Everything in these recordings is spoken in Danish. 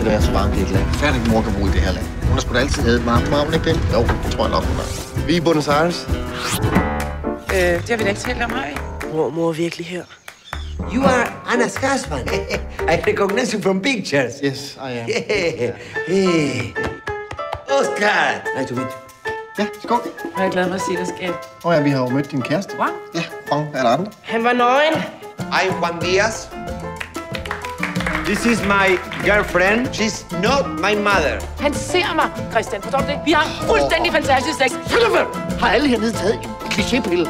det være så varmt i et land. Færdig mor kan bruge i det her land. Hun har sgu da altid havde varmt, hun ikke det? Jo, det tror jeg nok, hun er. Vi er i Buenos Aires. Det har vi da ikke talt om, har vi? Mor er virkelig her. You are Anna Skarsman. I recognize you from pictures. Yes, I am. Yeah. Hey. Oscar. Nice to meet you. Ja, skål. Jeg er glad for at se dig, skat. Ja, vi har jo mødt din kæreste. Juan? Ja, Juan. Er der andre? Han var nøgen. I'm Juan Diaz. This is my girlfriend. She's not my mother. Han ser mig, Christian. Forstår du det? Vi har fuldstændig fantastisk sex. Har alle hernede taget en klichépille?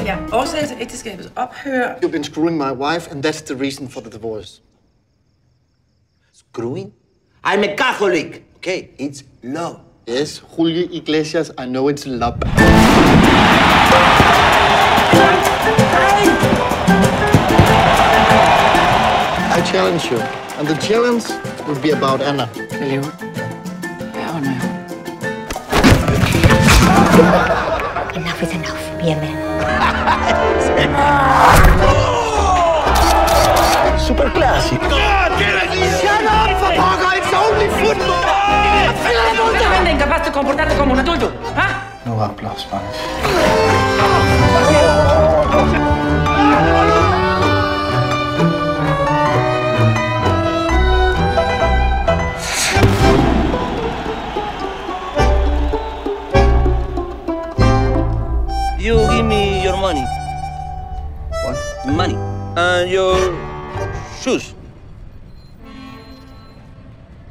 Ja. Årsag til ægteskabets ophør. You've been screwing my wife, and that's the reason for the divorce. Screwing? I'm a Catholic. Okay, it's love. Yes, Julio Iglesias, I know it's love. I challenge you, and the challenge will be about Anna. Hvad laver du? Hvad ånder jeg? Enough is enough, be a man. Super classic. Shut up, for pokker! It's only football! Solamente incapaz de comportarte como un adulto, ¿ah? No hablo Spanish. You give me your money. What? Money. And your shoes.